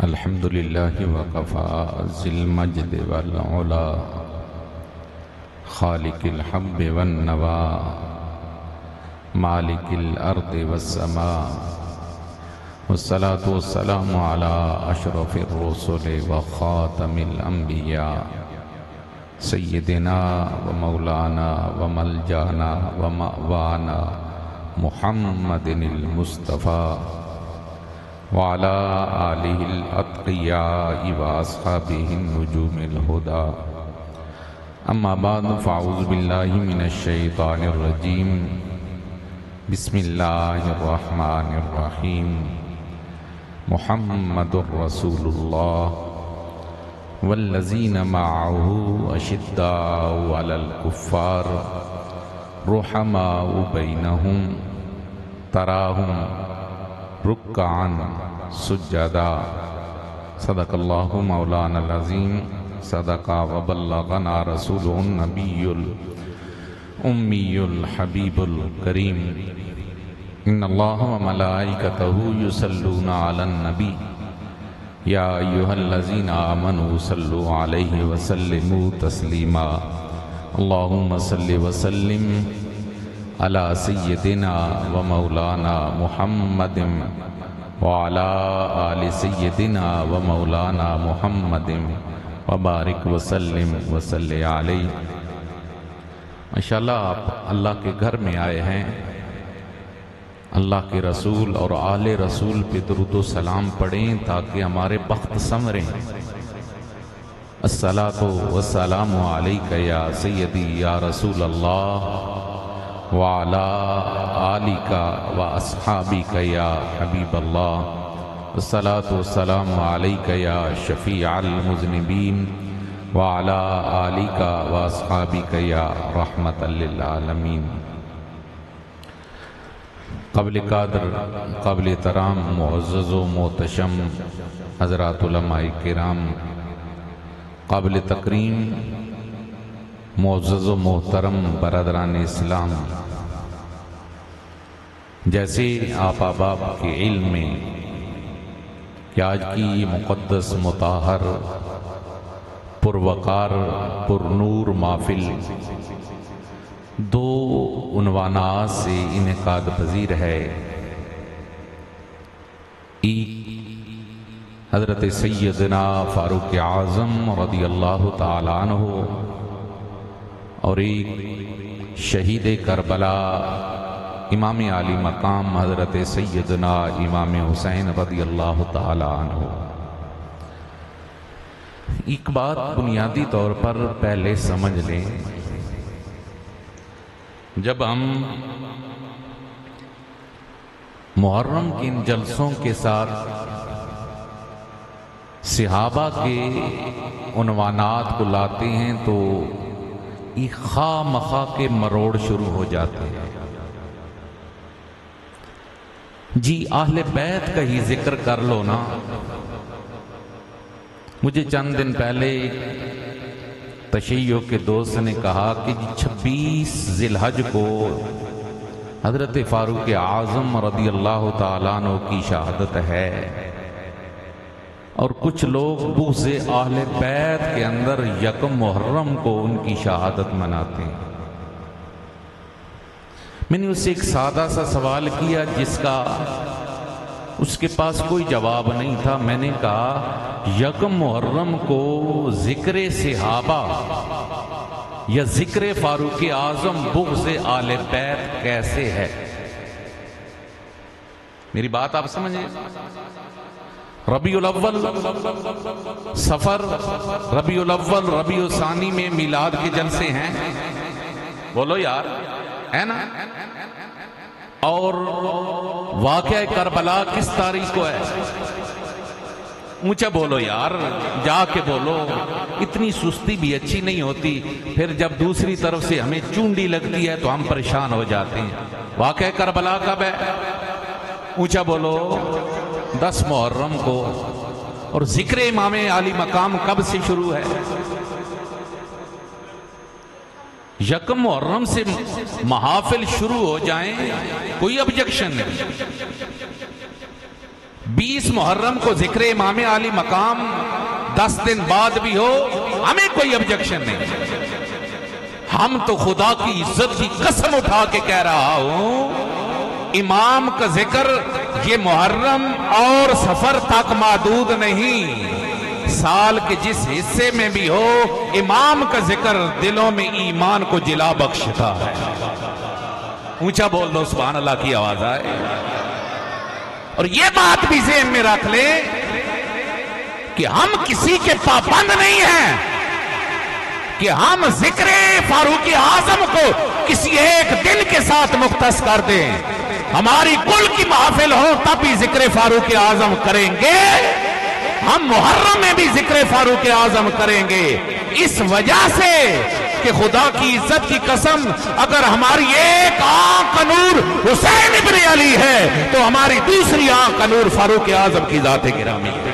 الحمد لله وكفى ذي المجد والعلا خالق الحب والنوى مالك الأرض والسماء والصلاة والسلام على أشرف الرسل وخاتم الأنبياء سيدنا ومولانا وملجانا ومأوانا محمد المصطفى وعلى آله الأتقياء وأصحابه النجوم الهدى أما بعد فأعوذ بالله من الشيطان الرجيم بسم الله الرحمن الرحيم محمد رسول الله والذين معه أشداء على الكفار رحماء بينهم تراهم ركعا سجدا صدق الله مولانا العظيم صدق وبلغنا رسوله النبي الأمي الحبيب الكريم إن الله وملائكته يصلون على النبي يا أيها الذين آمنوا صلوا عليه وسلموا تسليما اللهم صل وسلم على سيدنا ومولانا محمد وعلى آل سيدنا ومولانا محمد وبارک وسلم وصلی علیہ۔ ماشاءاللہ آپ اللہ کے گھر میں آئے ہیں، اللہ کے رسول اور آل رسول پہ درود و سلام پڑھیں تاکہ ہمارے بخت سنوریں۔ الصلاۃ والسلام علیک یا سیدی یا رسول اللہ وعلی آلک واصحابک یا حبیب اللہ، الصلاۃ والسلام علیک یا شفیع المذنبین وعلی آلک واصحابک یا رحمت للعالمین۔ قابل قدر، قابل احترام، معزز و محتشم حضرات علماء کرام، قابل تکریم معزز و محترم برادران اسلام، جیسے آپ احباب کے علم میں کہ آج کی مقدس مطہر پروقار پر نور محفل دو عنوانات سے انعقاد پذیر ہے۔ ایک حضرت سیدنا فاروق اعظم رضی اللہ تعالی عنہ اور ایک شہید کربلا امام علی مقام حضرت سیدنا امام حسین رضی اللہ تعالی عنہ۔ ایک بات بنیادی طور پر پہلے سمجھ لیں، جب ہم محرم کے ان جلسوں کے ساتھ صحابہ کے عنوانات کو لاتے ہیں تو ایک خواہ مخواہ کے مروڑ شروع ہو جاتے ہیں۔ جی اہل بیت کا ہی ذکر کر لو نا۔ مجھے چند دن پہلے تشیع کے دوست نے کہا کہ 26 ذی الحج کو حضرت فاروق اعظم رضی اللہ تعالیٰ عنہ کی شہادت ہے، اور کچھ لوگ بغض اہل بیت کے اندر یکم محرم کو ان کی شہادت مناتے ہیں۔ میں نے اسے ایک سادہ سا سوال کیا جس کا اس کے پاس کوئی جواب نہیں تھا۔ میں نے کہا یکم محرم کو ذکر صحابہ یا ذکر فاروق اعظم بغض آل بیت کیسے ہے؟ میری بات آپ سمجھیں؟ ربیع الاول سفر، ربیع الاول ربیع الثانی میں میلاد کے جلسے ہیں، بولو یار، ہے نا؟ اور واقعہ کربلا کس تاریخ کو ہے؟ اونچا بولو یار، جا کے بولو، اتنی سستی بھی اچھی نہیں ہوتی، پھر جب دوسری طرف سے ہمیں چونڈی لگتی ہے تو ہم پریشان ہو جاتے ہیں۔ واقعہ کربلا کب ہے؟ اونچا بولو۔ 10 محرم کو۔ اور ذکر امام علی مقام کب سے شروع ہے؟ یکم محرم سے محافل شروع ہو جائیں کوئی ابجیکشن نہیں، 20 محرم کو ذکر امام علی مقام 10 دن بعد بھی ہو، ہمیں کوئی objection نہیں۔ ہم تو خدا کی عزت کی قسم اٹھا کے کہہ رہا ہوں، امام کا ذکر یہ محرم اور سفر تک محدود نہیں، سال کے جس حصے میں بھی ہو امام کا ذکر دلوں میں ایمان کو جلا بخشتا ہے۔ اونچا بول دو سبحان اللہ کی آواز آئے۔ اور یہ بات بھی ذہن میں رکھ لیں کہ ہم کسی کے پابند نہیں ہیں کہ ہم ذکر فاروق اعظم کو کسی ایک دن کے ساتھ مختص کر دیں۔ ہماری کل کی محافل ہو تب بھی ذکر فاروق اعظم کریں گے، ہم محرم میں بھی ذکر فاروق اعظم کریں گے، اس وجہ سے کہ خدا کی عزت کی قسم اگر ہماری ایک آنکھ کا نور حسین ابن علی ہے تو ہماری دوسری آنکھ کا نور فاروق اعظم کی ذات گرامی ہے۔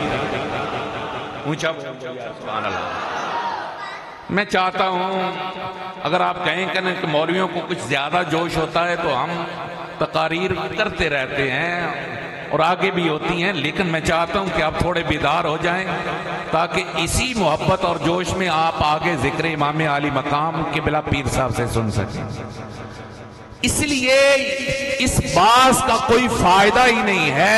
اونچا سبحان اللہ۔ میں چاہتا ہوں اگر آپ کہیں کہ مولویوں کو کچھ زیادہ جوش ہوتا ہے تو ہم تقاریر کرتے رہتے ہیں اور آگے بھی ہوتی ہیں، لیکن میں چاہتا ہوں کہ آپ تھوڑے بیدار ہو جائیں تاکہ اسی محبت اور جوش میں آپ آگے ذکر امام علی مقام قبلہ پیر صاحب سے سن سکیں۔ اس لیے اس باز کا کوئی فائدہ ہی نہیں ہے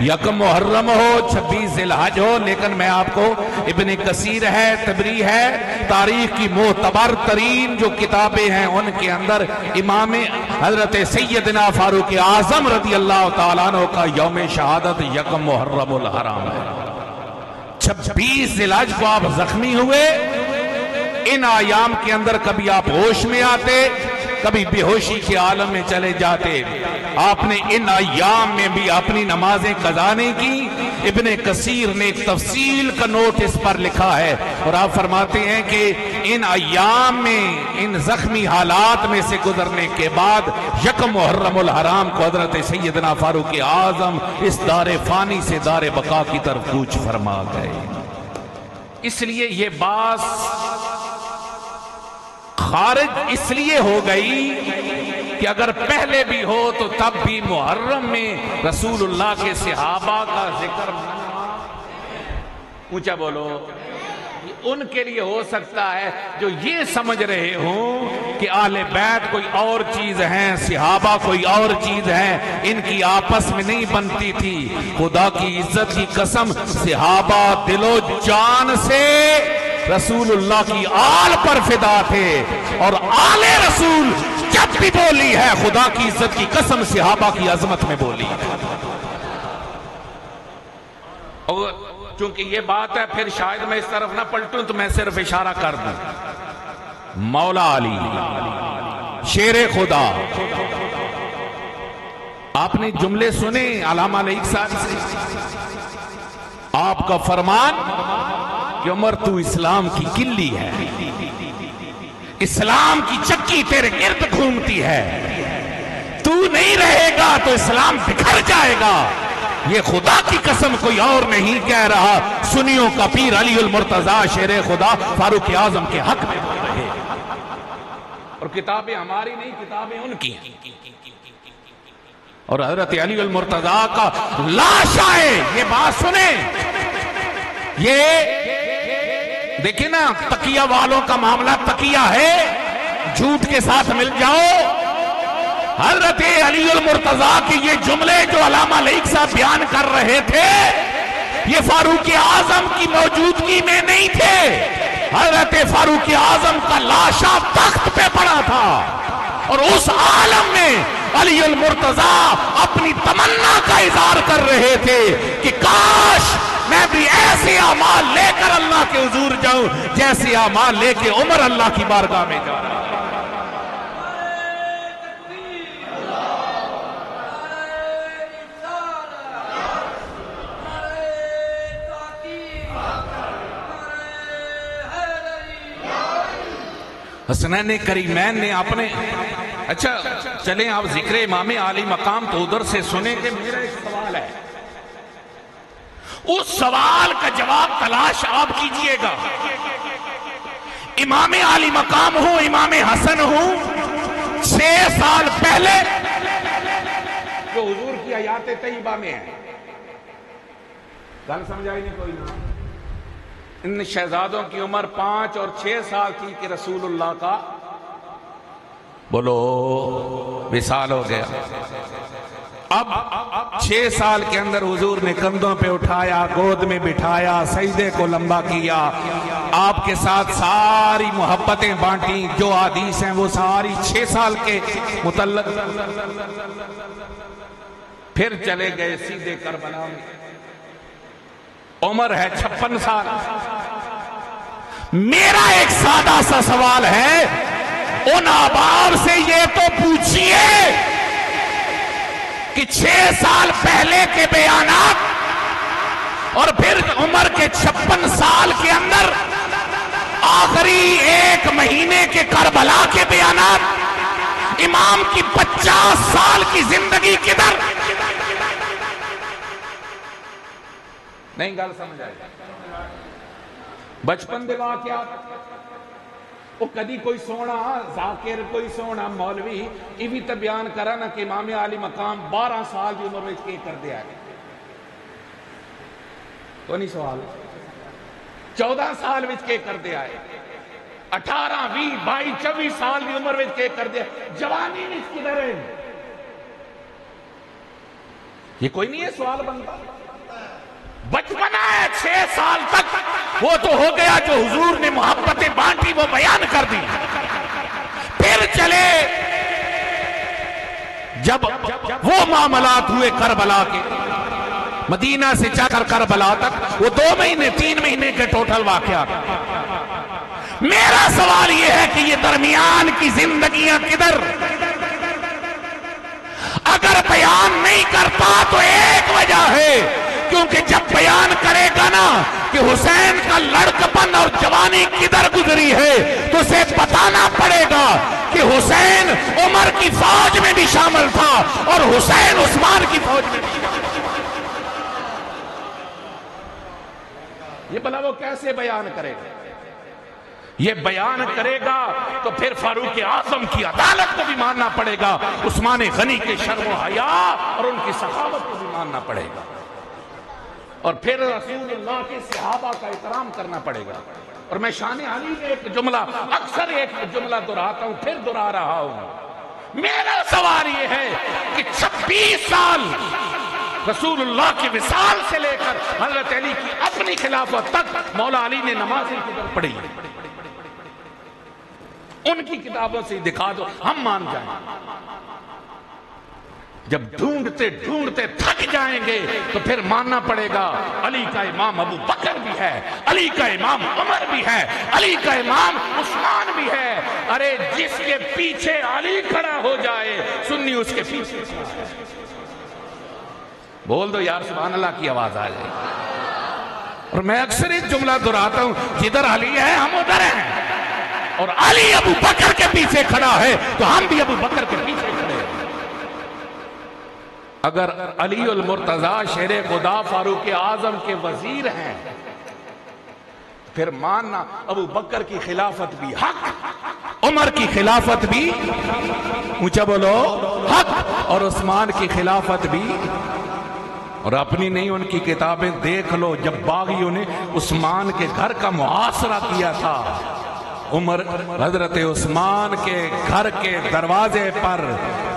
یکم محرم ہو 26 ذی الحج ہو، لیکن میں آپ کو ابن کثیر ہے، طبری ہے، تاریخ کی معتبر ترین جو کتابیں ہیں ان کے اندر امام حضرت سیدنا فاروق اعظم رضی اللہ تعالیٰ عنہ کا یوم شہادت یکم محرم الحرام ہے۔ 26 ذی الحج کو آپ زخمی ہوئے، ان ایام کے اندر کبھی آپ ہوش میں آتے، کبھی بے ہوشی کے عالم میں چلے جاتے، آپ نے ان ایام میں بھی اپنی نمازیں قضا نہیں کی۔ ابن کثیر نے ایک تفصیل کا نوٹ اس پر لکھا ہے اور آپ فرماتے ہیں کہ ان ایام میں ان زخمی حالات میں سے گزرنے کے بعد یکم محرم الحرام کو حضرت سیدنا فاروق اعظم اس دار فانی سے دار بقا کی طرف کوچ فرما گئے۔ اس لیے یہ بات خارج اس لیے ہو گئی کہ اگر پہلے بھی ہو تو تب بھی محرم میں رسول اللہ کے صحابہ کا ذکر، اونچا بولو، ان کے لیے ہو سکتا ہے جو یہ سمجھ رہے ہوں کہ اہل بیت کوئی اور چیز ہیں، صحابہ کوئی اور چیز ہے، ان کی آپس میں نہیں بنتی تھی۔ خدا کی عزت کی قسم صحابہ دل و جان سے رسول اللہ کی آل پر فدا تھے، اور آل رسول جب بھی بولی ہے خدا کی عزت کی قسم صحابہ کی عظمت میں بولی ہے۔ اور چونکہ یہ بات ہے پھر شاید میں اس طرف نہ پلٹوں تو میں صرف اشارہ کر دوں، مولا علی شیر خدا، آپ نے جملے سنے علامہ علیہ صاحب سے، آپ کا فرمان کہ عمر تو اسلام کی کلی ہے، اسلام کی چکی تیرے گرد گھومتی ہے، تو نہیں رہے گا تو اسلام بکھر جائے گا۔ یہ خدا کی قسم کوئی اور نہیں کہہ رہا، سنیوں کا پیر علی المرتضیٰ شیر خدا فاروق اعظم کے حق میں بول رہے ہیں، اور کتابیں ہماری نہیں، کتابیں ان کی ہیں۔ اور حضرت علی المرتضیٰ کا لاشا ہے، یہ بات سنیں، یہ دیکھیں نا تقیہ والوں کا معاملہ تقیہ ہے، جھوٹ کے ساتھ مل جاؤ۔ حضرت علی المرتضیٰ کی یہ جملے جو علامہ لیک صاحب بیان کر رہے تھے یہ فاروق اعظم کی موجودگی میں نہیں تھے، حضرت فاروق اعظم کا لاشا تخت پہ پڑا تھا، اور اس عالم میں علی المرتضیٰ اپنی تمنا کا اظہار کر رہے تھے کہ کاش میں بھی ایسے اعمال لے کر اللہ کے حضور جاؤں جیسے اعمال لے کے عمر اللہ کی بارگاہ میں جا رہا ہے۔ حسنین کریمین نے اپنے، اچھا چلیں آپ ذکر امام علی مقام تو ادھر سے سنیں کہ میرا ایک سوال ہے، اس سوال کا جواب تلاش آپ کیجئے گا۔ امام علی مقام ہوں، امام حسن ہوں، 6 سال پہلے جو حضور کی حیات طیبہ میں ہے، گل سمجھائی نہیں کوئی نہ؟ ان شہزادوں کی عمر 5 اور 6 سال تھی کہ رسول اللہ کا بولو وصال ہو گیا۔ اب 6 سال کے اندر حضور نے کندھوں پہ اٹھایا، گود میں بٹھایا، سجدے کو لمبا کیا، آپ کے ساتھ ساری محبتیں بانٹیں، جو حدیث ہیں وہ ساری 6 سال کے متعلق۔ پھر چلے گئے سیدھے کربلا میں، عمر ہے 56 سال۔ میرا ایک سادہ سا سوال ہے، ان احباب سے یہ تو پوچھئے کہ 6 سال پہلے کے بیانات اور پھر عمر کے 56 سال کے اندر آخری 1 مہینے کے کربلا کے بیانات، امام کی 50 سال کی زندگی کدھر؟ نہیں گل سمجھ آئی؟ بچپن دے واقعات وہ کدی کوئی سونا ذاکر، کوئی سونا مولوی یہ بھی تو بیان کرا نا کہ امام عالی مقام 12 سال کی عمر میں کے کر دیا ہے، تو نہیں سوال؟ 14 سال میں کے کر دیا ہے، 18 20 22 24 سال کی عمر میں کے کر دیا، جوانی میں اس کی در ہے، یہ کوئی نہیں ہے سوال بنتا؟ بچپنا ہے 6 سال تک، وہ تو ہو گیا جو حضور نے محبتیں بانٹی وہ بیان کر دی۔ پھر چلے جب وہ معاملات ہوئے کربلا کے، مدینہ سے چل کر کربلا تک وہ 2 مہینے 3 مہینے کے ٹوٹل واقعات۔ میرا سوال یہ ہے کہ یہ درمیان کی زندگیاں کدھر؟ اگر بیان نہیں کرتا تو ایک وجہ ہے، کیونکہ جب بیان کرے گا نا کہ حسین کا لڑکپن اور جوانی کدھر گزری ہے تو اسے بتانا پڑے گا کہ حسین عمر کی فوج میں بھی شامل تھا اور حسین عثمان کی فوج میں بھی شامل تھا۔ یہ بھلا وہ کیسے بیان کرے گا؟ یہ بیان کرے گا تو پھر فاروق اعظم کی عدالت کو بھی ماننا پڑے گا، عثمان غنی کے شرم و حیا اور ان کی سخاوت کو بھی ماننا پڑے گا، اور پھر رسول اللہ کے صحابہ کا احترام کرنا پڑے گا۔ اور میں شان علی میں ایک جملہ اکثر ایک جملہ دہراتا ہوں، پھر دہرا رہا ہوں، میرا سوال یہ ہے کہ 26 سال رسول اللہ کے وصال سے لے کر حضرت علی کی اپنی خلافت تک مولا علی نے نماز کدھر پڑھی؟ ان کی کتابوں سے دکھا دو، ہم مان جائیں۔ جب ڈھونڈتے ڈھونڈتے تھک جائیں گے تو پھر ماننا پڑے گا علی کا امام ابو بکر بھی ہے، علی کا امام عمر بھی ہے، علی کا امام عثمان بھی ہے۔ ارے جس کے پیچھے علی کھڑا ہو جائے سنی اس کے پیچھے، بول دو یار سبحان اللہ کی آواز آ جائے۔ اور میں اکثر ایک جملہ دہراتا ہوں، جدھر علی ہے ہم ادھر ہیں، اور علی ابو بکر کے پیچھے کھڑا ہے تو ہم بھی ابو بکر کے پیچھے کھڑے ہیں۔ اگر علی المرتضیٰ شیر خدا فاروق اعظم کے وزیر ہیں پھر ماننا ابو بکر کی خلافت بھی حق، عمر کی خلافت بھی اونچا بولو حق، اور عثمان کی خلافت بھی، اور اپنی نہیں ان کی کتابیں دیکھ لو، جب باغیوں نے عثمان کے گھر کا محاصرہ کیا تھا، عمر حضرت عثمان کے گھر کے دروازے پر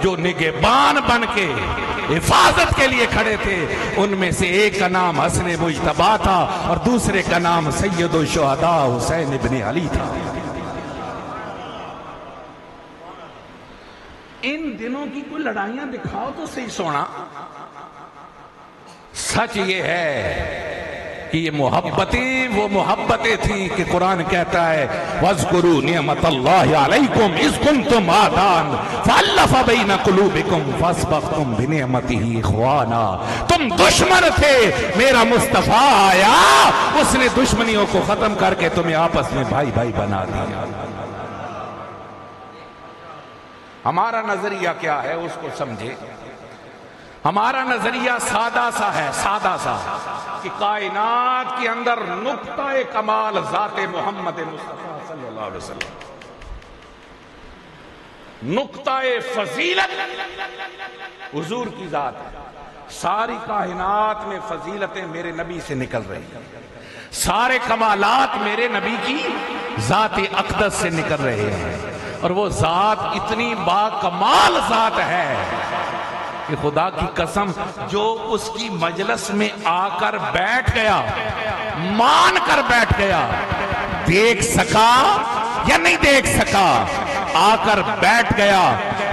جو نگہبان بن کے حفاظت کے لیے کھڑے تھے ان میں سے ایک کا نام حسن مجتبیٰ تھا اور دوسرے کا نام سید الشہداء حسین ابن علی تھا۔ ان دنوں کی کوئی لڑائیاں دکھاؤ تو صحیح سونا۔ سچ یہ ہے کہ یہ محبتیں وہ محبتیں تھیں کہ قرآن کہتا ہے وَاذْكُرُوا نِعْمَةَ اللَّهِ عَلَيْكُمْ إِذْ كُنْتُمْ أَعْدَاءً فَأَلَّفَ بَيْنَ قُلُوبِكُمْ فَأَصْبَحْتُمْ بِنِعْمَتِهِ إِخْوَانًا، تم دشمن تھے، میرا مصطفیٰ آیا اس نے دشمنیوں کو ختم کر کے تمہیں آپس میں بھائی بھائی بنا دیا۔ ہمارا نظریہ کیا ہے اس کو سمجھے۔ ہمارا نظریہ سادہ سا ہے، سادہ سا، کہ کائنات کے اندر نقطہ کمال ذات محمد مصطفیٰ صلی اللہ علیہ وسلم، نقطہ فضیلت حضور کی ذات ہے، ساری کائنات میں فضیلتیں میرے نبی سے نکل رہی ہیں، سارے کمالات میرے نبی کی ذات اقدس سے نکل رہے ہیں، اور وہ ذات اتنی با کمال ذات ہے کہ خدا کی قسم جو اس کی مجلس میں آ کر بیٹھ گیا، مان کر بیٹھ گیا، دیکھ سکا یا نہیں دیکھ سکا، آ کر بیٹھ گیا،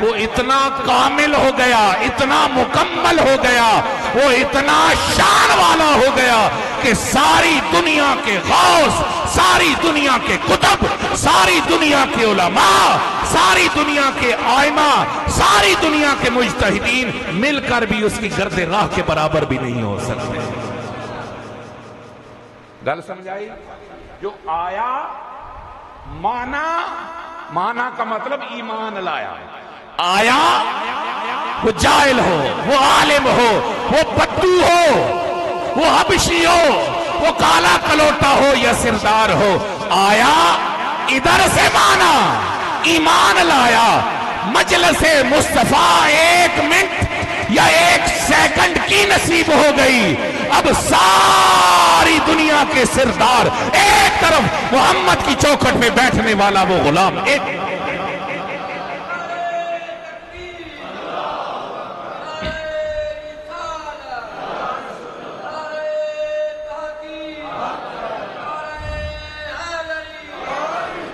وہ اتنا کامل ہو گیا، اتنا مکمل ہو گیا، وہ اتنا شان والا ہو گیا کہ ساری دنیا کے غوث، ساری دنیا کے کتب، ساری دنیا کے علماء، ساری دنیا کے آئمہ، ساری دنیا کے مجتہدین مل کر بھی اس کی گرد راہ کے برابر بھی نہیں ہو سکتے۔ گل سمجھائی؟ جو آیا مانا کا مطلب ایمان لایا، آیا وہ جاہل ہو، وہ عالم ہو، وہ بدو ہو، وہ حبشی ہو، وہ کالا کلوٹا ہو یا سردار ہو، آیا ادھر سے مانا، ایمان لایا، مجلس مصطفیٰ 1 منٹ یا 1 سیکنڈ کی نصیب ہو گئی۔ اب ساری دنیا کے سردار ایک طرف، محمد کی چوکھٹ میں بیٹھنے والا وہ غلام ایک۔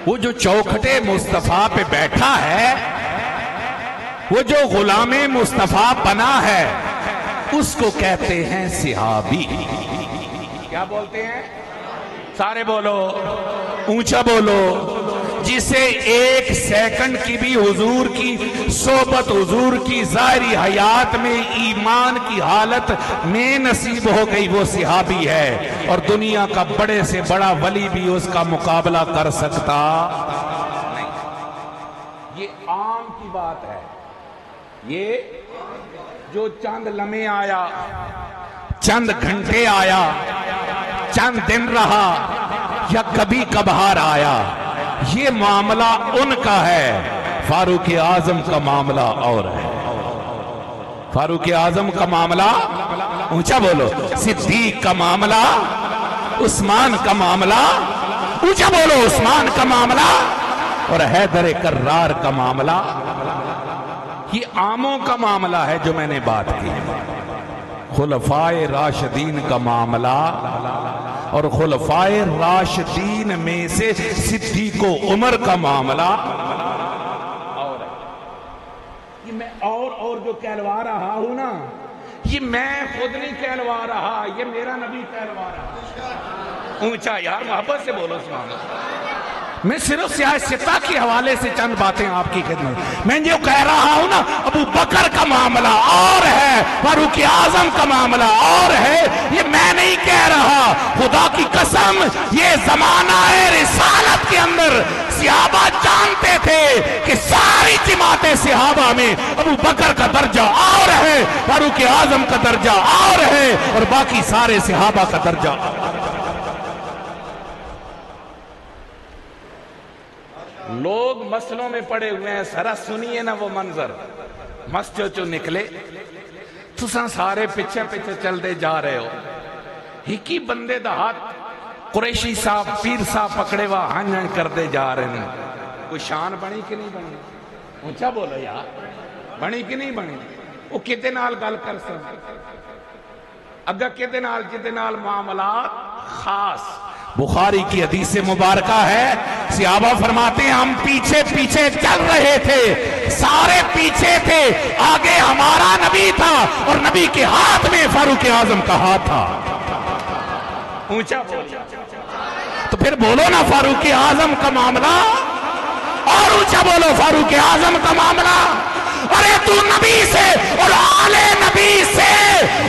وہ جو چوکھٹے مصطفیٰ پہ بیٹھا ہے، وہ جو غلام مصطفیٰ بنا ہے، اس کو کہتے ہیں صحابی۔ کیا بولتے ہیں؟ سارے بولو، اونچا بولو۔ جسے 1 سیکنڈ کی بھی حضور کی صحبت، حضور کی ظاہری حیات میں ایمان کی حالت میں نصیب ہو گئی، وہ صحابی ہے، اور دنیا کا بڑے سے بڑا ولی بھی اس کا مقابلہ کر سکتا نہیں۔ یہ عام کی بات ہے، یہ جو چند لمحے آیا، چند گھنٹے آیا، چند دن رہا، یا کبھی کبھار آیا، یہ معاملہ ان کا ہے۔ فاروق اعظم کا معاملہ اور ہے، فاروق اعظم کا معاملہ، اونچا بولو، صدیق کا معاملہ، عثمان کا معاملہ، اونچا بولو، عثمان کا معاملہ، اور حیدر کرار کا معاملہ، یہ عاموں کا معاملہ ہے جو میں نے بات کی۔ خلفائے راشدین کا معاملہ، اور خلفائے راشدین میں سے صدیق و عمر کا معاملہ اور ہے۔ یہ میں اور جو کہلوا رہا ہوں نا، یہ میں خود نہیں کہلوا رہا، یہ میرا نبی کہلوا رہا۔ اونچا یار، محبت سے بولو سبحان اللہ۔ میں صرف سیاست کے حوالے سے چند باتیں آپ کی خدمت میں جو کہہ رہا ہوں نا، ابو بکر کا معاملہ اور ہے، فاروق اعظم کا معاملہ اور ہے، یہ میں نہیں کہہ رہا، خدا کی قسم یہ زمانہ رسالت کے اندر صحابہ جانتے تھے کہ ساری جماعت صحابہ میں ابو بکر کا درجہ اور ہے، فاروق اعظم کا درجہ اور ہے، اور باقی سارے صحابہ کا درجہ۔ لوگ مسئلوں میں پڑے ہوئے ہیں، ذرا سنیے نا وہ منظر، مسجد جو نکلے تو سارے پیچھے پیچھے چل دے جا رہے ہو، ہی بندے دا ہاتھ قریشی صاحب، پیر صاحب پکڑے وا ہن کر دے جا رہے ہیں۔ کوئی شان بنی کہ نہیں بنی؟ اونچا بولو یار، بنی کہ نہیں بنی؟ وہ کتے نال گل کر سکتے اگا، کتے نال معاملات خاص۔ بخاری کی حدیث مبارکہ ہے، صحابہ فرماتے ہیں ہم پیچھے پیچھے چل رہے تھے، سارے پیچھے تھے، آگے ہمارا نبی تھا، اور نبی کے ہاتھ میں فاروق اعظم کا ہاتھ تھا۔ اونچا بولو، تو پھر بولو نا فاروق اعظم کا معاملہ، اور اونچا بولو فاروق اعظم کا معاملہ۔ ارے تو نبی سے اور آل نبی سے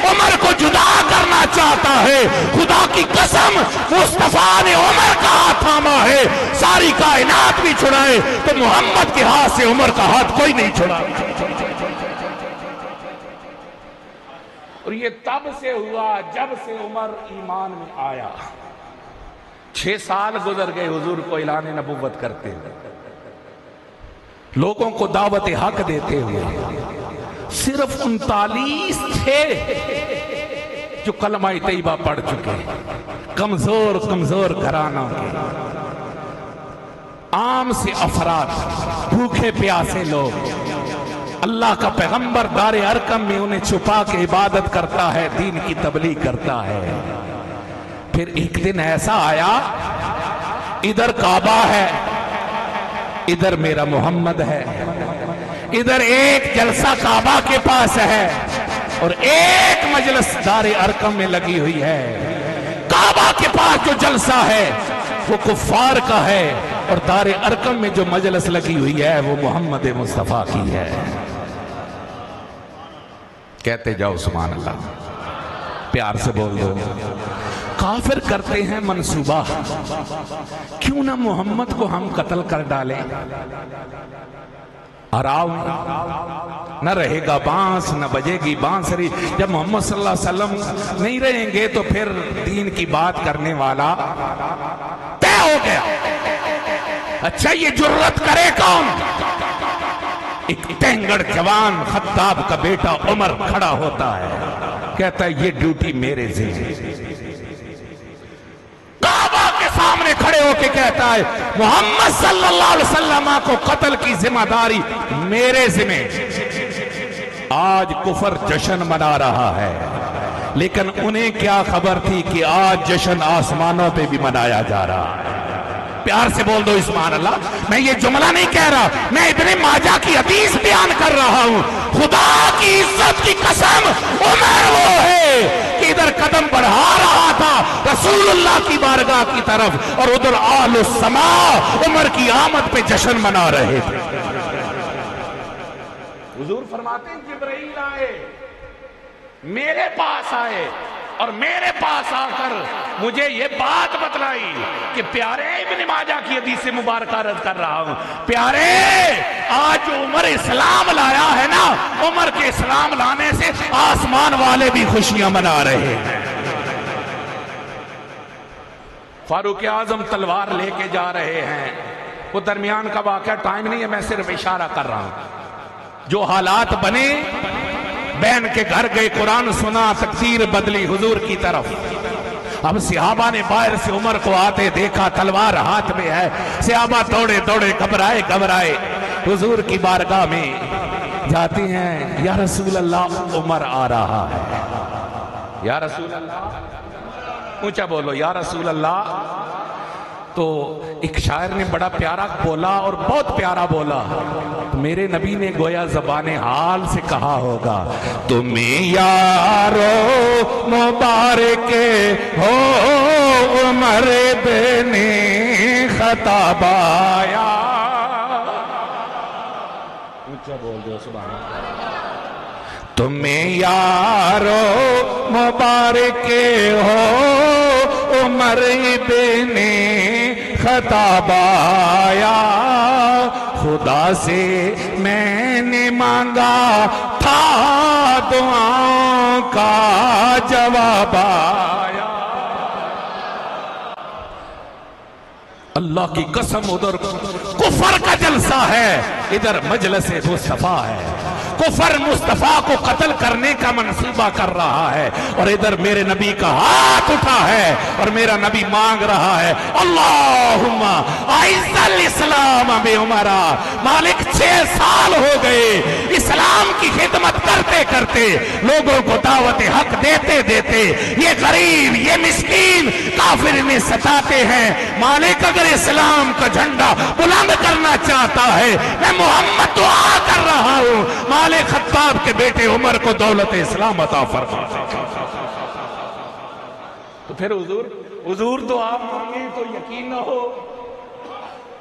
عمر کو جدا کرنا چاہتا ہے، خدا کی قسم مصطفیٰ نے عمر کا ہاتھ تھاما ہے، ساری کائنات بھی چھڑائے تو محمد کے ہاتھ سے عمر کا ہاتھ کوئی نہیں چھڑا۔ اور یہ تب سے ہوا جب سے عمر ایمان میں آیا۔ 6 سال گزر گئے حضور کو اعلان نبوت کرتے ہوئے، لوگوں کو دعوت حق دیتے ہوئے، صرف 39 تھے جو کلمہ طیبہ پڑھ چکے، کمزور کمزور گھرانوں کے، عام سے افراد، بھوکے پیاسے لوگ۔ اللہ کا پیغمبر دار ارقم میں انہیں چھپا کے عبادت کرتا ہے، دین کی تبلیغ کرتا ہے۔ پھر ایک دن ایسا آیا، ادھر کعبہ ہے، ادھر میرا محمد ہے، ادھر ایک جلسہ کعبہ کے پاس ہے اور ایک مجلس دار ارقم میں لگی ہوئی ہے۔ کعبہ کے پاس جو جلسہ ہے وہ کفار کا ہے اور دار ارقم میں جو مجلس لگی ہوئی ہے وہ محمد مصطفیٰ کی ہے۔ کہتے جاؤ سبحان اللہ، پیار سے بول دو۔ کافر کرتے ہیں منصوبہ، کیوں نہ محمد کو ہم قتل کر ڈالیں، آراؤ نہ رہے گا بانس، نہ بجے گی بانسری۔ جب محمد صلی اللہ علیہ وسلم نہیں رہیں گے تو پھر دین کی بات کرنے والا طے ہو گیا۔ اچھا یہ جرت کرے کون؟ ایک تینگڑ جوان خطاب کا بیٹا عمر کھڑا ہوتا ہے، کہتا ہے یہ ڈیوٹی میرے ذمہ۔ کعبہ کے سامنے کھڑے ہو کے کہتا ہے محمد صلی اللہ علیہ وسلم کو قتل کی ذمہ داری میرے ذمہ۔ آج کفر جشن منا رہا ہے، لیکن انہیں کیا خبر تھی کہ آج جشن آسمانوں پہ بھی منایا جا رہا ہے۔ پیار سے بول دو سبحان اللہ۔ میں یہ جملہ نہیں کہہ رہا، میں ابن ماجہ کی حدیث بیان کر رہا ہوں۔ خدا کی عزت کی قسم، عمر وہ ہے کہ ادھر قدم بڑھا رہا تھا رسول اللہ کی بارگاہ کی طرف، اور ادھر آل السماء عمر کی آمد پہ جشن منا رہے تھے۔ حضور فرماتے ہیں جبرائیل آئے، میرے پاس آئے اور میرے پاس آ کر مجھے یہ بات بتلائی کہ پیارے، ابن ماجہ کی حدیث مبارکہ عرض کر رہا ہوں، پیارے آج عمر اسلام لایا ہے نا، عمر کے اسلام لانے سے آسمان والے بھی خوشیاں منا رہے ہیں۔ فاروق اعظم تلوار لے کے جا رہے ہیں، وہ درمیان کا واقعہ ٹائم نہیں ہے، میں صرف اشارہ کر رہا ہوں۔ جو حالات بنے، بہن کے گھر گئے، قرآن سنا، تقدیر بدلی حضور کی طرف۔ اب صحابہ نے باہر سے عمر کو آتے دیکھا، تلوار ہاتھ میں ہے، صحابہ دوڑے دوڑے گھبرائے گھبرائے حضور کی بارگاہ میں جاتے ہیں، یا رسول اللہ عمر آ رہا ہے، یا رسول اللہ، اونچا بولو یا رسول اللہ۔ تو ایک شاعر نے بڑا پیارا بولا اور بہت پیارا بولا، میرے نبی نے گویا زبان حال سے کہا ہوگا، تمہیں یارو مبارک ہو عمر بن خطاب آیا۔ اونچا بول دو سبحان اللہ۔ تمہیں یارو مبارک ہو عمر بن خطاب آیا، خدا سے میں نے مانگا تھا دعاؤں کا جواب آیا۔ اللہ کی قسم، ادھر کفر کا جلسہ ہے، ادھر مجلس مصطفیٰ ہے۔ کفر مصطفیٰ کو قتل کرنے کا منصوبہ کر رہا ہے، اور ادھر میرے نبی کا ہاتھ اٹھا ہے اور میرا نبی مانگ رہا ہے، اللہم اعز الاسلام بعمر۔ مالک 6 سال ہو گئے اسلام کی خدمت کرتے کرتے، لوگوں کو دعوت حق دیتے دیتے، یہ غریب، یہ مسکین کافر انہیں ستاتے ہیں۔ مالک اگر اسلام کا جھنڈا بلند کرنا چاہتا ہے، میں محمد دعا کر رہا ہوں، مالک خطاب کے بیٹے عمر کو دولت اسلام عطا فرما۔ تو پھر حضور دعا مانگے تو یقین نہ ہو،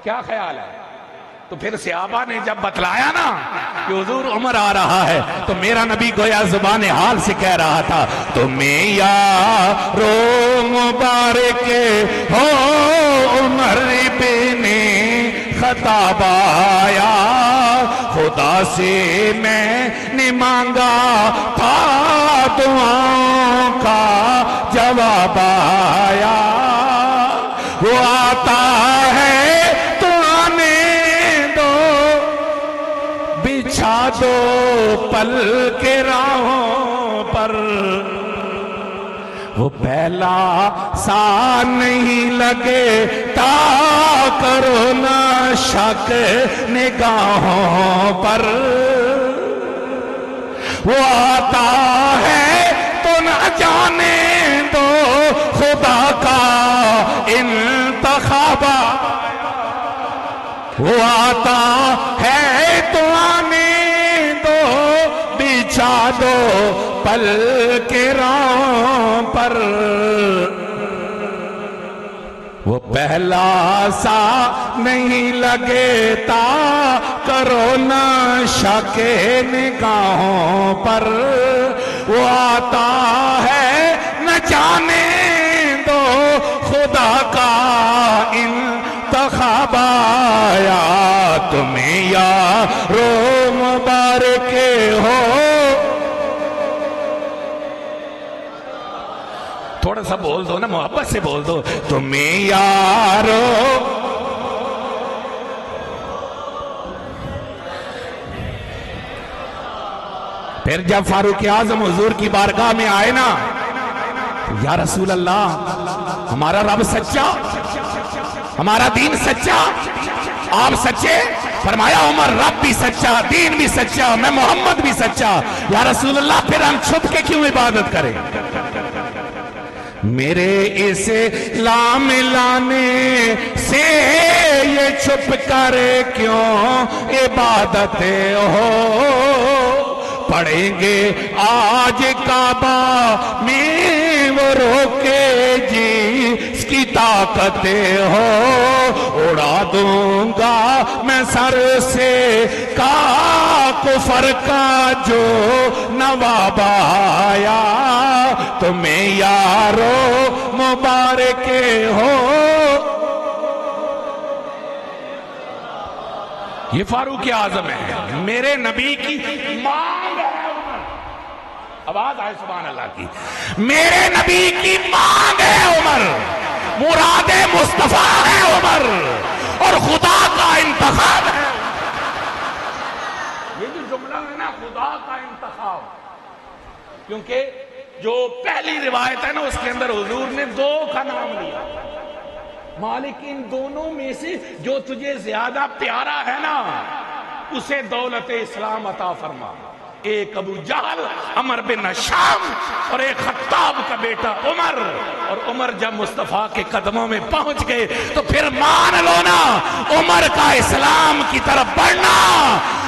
کیا خیال ہے؟ تو پھر صحابہ نے جب بتلایا نا کہ حضور عمر آ رہا ہے، تو میرا نبی گویا زبان حال سے کہہ رہا تھا، تمہیں یارو مبارک ہو عمر بن خطاب آیا، خدا سے میں نے مانگا تھا دعاؤں کا جواب آیا، وہ آتا ہے تو آنے دو، بچھا دو پل کے راہوں پر وہ پہلا سا نہیں لگے تا کرو نہ شک نگاہوں پر وہ آتا ہے تو نہ جانے دو خدا کا انتخاب وہ آتا ہے تو آنے دو بچھا دو پل کے راہوں پر وہ پہلا سا نہیں لگے تا کرو نہ شک نگاہوں پر وہ آتا ہے نہ جانے دو خدا کا انتخاب آیا تمہیں یارو مبارک ہو تھوڑا سا بول دو نا محبت سے بول دو تمہیں یارو پھر جب فاروق اعظم حضور کی بارگاہ میں آئے نا یا رسول اللہ ہمارا رب سچا ہمارا دین سچا آپ سچے فرمایا عمر رب بھی سچا دین بھی سچا میں محمد بھی سچا یا رسول اللہ پھر ہم چھپ کے کیوں عبادت کریں میرے اسلام لانے سے یہ چھپ کر کیوں عبادت ہو پڑھیں گے آج کعبہ میں وہ روکے جی اس کی طاقت ہو اڑا دوں گا میں سر سے کفر کا جو نواب آیا تمہیں یارو مبارک ہو یہ فاروق اعظم ہے میرے نبی کی مانگ ہے آواز آئے سبحان اللہ کی میرے نبی کی مانگ ہے عمر مراد مصطفیٰ ہے عمر اور خدا کا انتخاب ہے یہ جو جملہ ہے نا خدا کا انتخاب کیونکہ جو پہلی روایت ہے نا اس کے اندر حضور نے دو کا نام لیا مالک ان دونوں میں سے جو تجھے زیادہ پیارا ہے نا اسے دولت اسلام عطا فرما ایک ابو جہل عمر بن ہشام اور ایک خطاب کا بیٹا عمر اور عمر جب مصطفیٰ کے قدموں میں پہنچ گئے تو پھر مان لو نا عمر کا اسلام کی طرف بڑھنا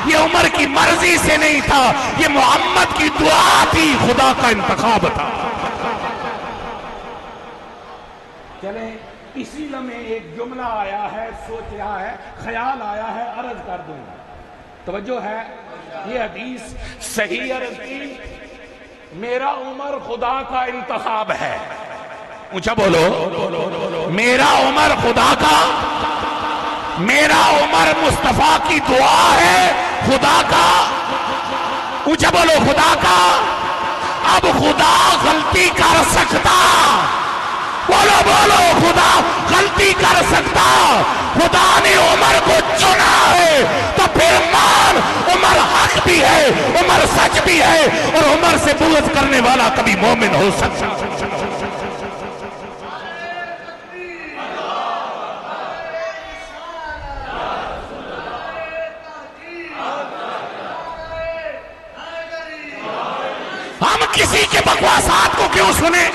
یہ عمر کی مرضی سے نہیں تھا یہ محمد کی دعا تھی خدا کا انتخاب تھا چلیں اسی لمحے ایک جملہ آیا ہے سوچ رہا ہے خیال آیا ہے عرض کر دوں توجہ ہے یہ حدیث صحیح عرض کی میرا عمر خدا کا انتخاب ہے اونچا بولو میرا عمر خدا کا میرا عمر مصطفیٰ کی دعا ہے خدا کا اونچا بولو خدا کا اب خدا غلطی کر سکتا بولو بولو خدا غلطی کر سکتا خدا نے عمر کو چنا ہے تو پھر مان عمر حق بھی ہے عمر سچ بھی ہے اور عمر سے بغض کرنے والا کبھی مومن ہو سکتا ہم کسی کے بکواسات کو کیوں سنیں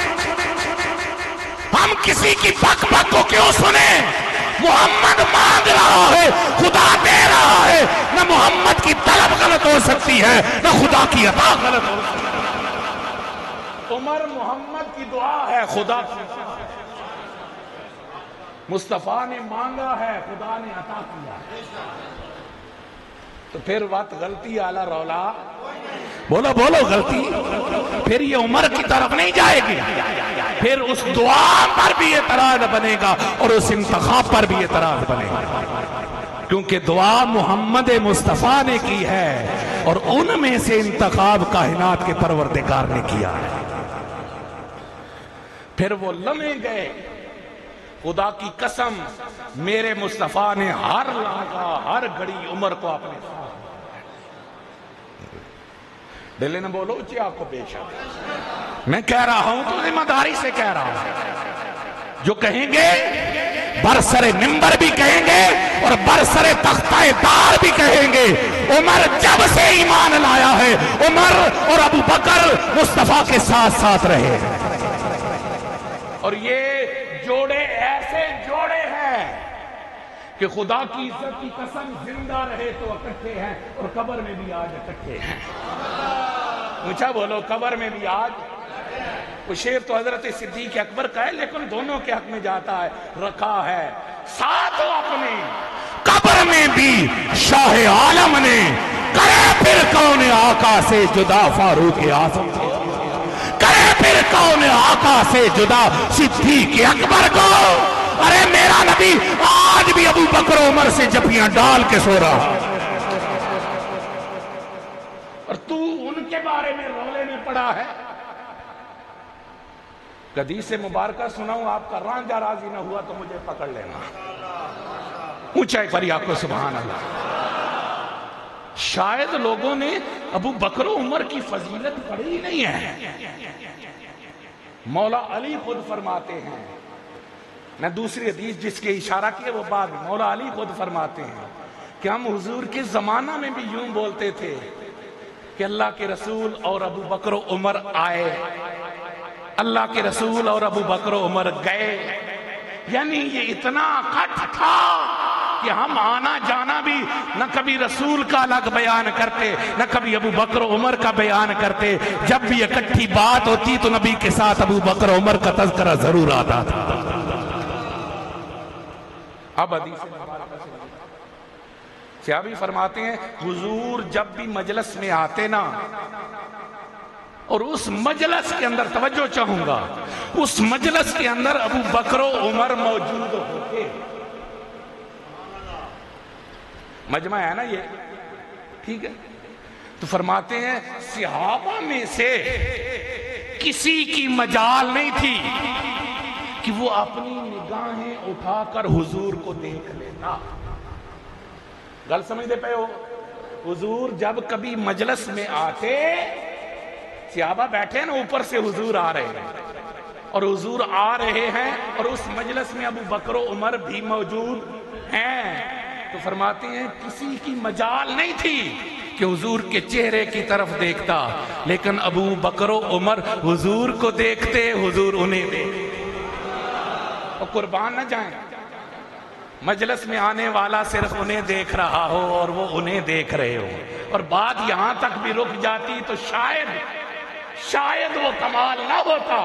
ہم کسی کی بک بک کو کیوں سنیں محمد مانگ رہا ہے خدا دے رہا ہے نہ محمد کی طلب غلط ہو سکتی ہے نہ خدا کی عطا غلط ہو سکتی ہے عمر محمد کی دعا ہے خدا مصطفیٰ نے مانگا ہے خدا نے عطا کیا تو پھر وقت غلطی اعلیٰ رولا بولو بولو غلطی پھر یہ عمر کی طرف نہیں جائے گی پھر اس دعا پر بھی اعتراض بنے گا اور اس انتخاب پر بھی اعتراض بنے گا کیونکہ دعا محمد مصطفیٰ نے کی ہے اور ان میں سے انتخاب کائنات کے پروردگار نے کیا ہے پھر وہ لمحے گئے خدا کی قسم میرے مصطفیٰ نے ہر لمحہ ہر گھڑی عمر کو اپنے ساتھ دل نہ بولو اچھی آپ کو پیش آ، میں کہہ رہا ہوں تو ذمہ داری سے کہہ رہا ہوں، جو کہیں گے برسر منبر بھی کہیں گے اور برسر تختہ دار بھی کہیں گے عمر جب سے ایمان لایا ہے عمر اور ابو بکر مصطفیٰ کے ساتھ ساتھ رہے، اور یہ جوڑے ایسے جوڑے ہیں کہ خدا کی عزت کی قسم زندہ رہے تو اکٹھے ہیں اور قبر میں بھی آج اکٹھے ہیں۔ اونچا بولو، قبر میں بھی آج۔ وہ شعر تو حضرت صدیق اکبر کا ہے لیکن دونوں کے حق میں جاتا ہے، رکھا ہے ساتھ ہو اپنے قبر میں بھی شاہ عالم نے، کرے پھر کون آقا سے جدا فاروق اعظم کو، کرے پھر کون آقا سے جدا صدیق اکبر کو۔ ارے میرا نبی آج بھی ابو بکر و عمر سے جپیاں ڈال کے سو رہا، اور تو ان کے بارے میں رولے میں پڑا ہے۔ حدیث مبارکہ سناؤں آپ کا، رانجھا راضی نہ ہوا تو مجھے پکڑ لینا، اونچائی پر آپ کو سبحان اللہ۔ شاید لوگوں نے ابو بکر و عمر کی فضیلت پڑھی ہی نہیں ہے۔ مولا علی خود فرماتے ہیں، میں دوسری حدیث جس کے اشارہ کیا وہ بعد، مولا علی خود فرماتے ہیں کہ ہم حضور کے زمانہ میں بھی یوں بولتے تھے کہ اللہ کے رسول اور ابو بکر و عمر آئے، اللہ کے رسول اور ابو بکر و عمر گئے، یعنی یہ اتنا کٹ تھا کہ ہم آنا جانا بھی نہ کبھی رسول کا الگ بیان کرتے نہ کبھی ابو بکر و عمر کا بیان کرتے، جب بھی اکٹھی بات ہوتی تو نبی کے ساتھ ابو بکر و عمر کا تذکرہ ضرور آتا تھا۔ اب حدیث صحابی فرماتے ہیں حضور جب بھی مجلس میں آتے نا، اور اس مجلس کے اندر توجہ چاہوں گا، اس مجلس کے اندر ابو بکر و عمر موجود ہوتے، مجمع ہے نا یہ، ٹھیک ہے، تو فرماتے ہیں صحابہ میں سے کسی کی مجال نہیں تھی کہ وہ اپنی نگاہیں اٹھا کر حضور کو دیکھ لیتا۔ گل سمجھتے پہ ہو؟ حضور جب کبھی مجلس میں آتے، صحابہ بیٹھے نا اوپر سے حضور آ رہے ہیں، اور حضور آ رہے ہیں اور اس مجلس میں ابو بکر و عمر بھی موجود ہیں، تو فرماتے ہیں کسی کی مجال نہیں تھی کہ حضور کے چہرے کی طرف دیکھتا، لیکن ابو بکر و عمر حضور کو دیکھتے، حضور انہیں دیکھتے۔ اور قربان نہ جائیں، مجلس میں آنے والا صرف انہیں دیکھ رہا ہو اور وہ انہیں دیکھ رہے ہو، اور بات یہاں تک بھی رک جاتی تو شاید وہ کمال نہ ہوتا،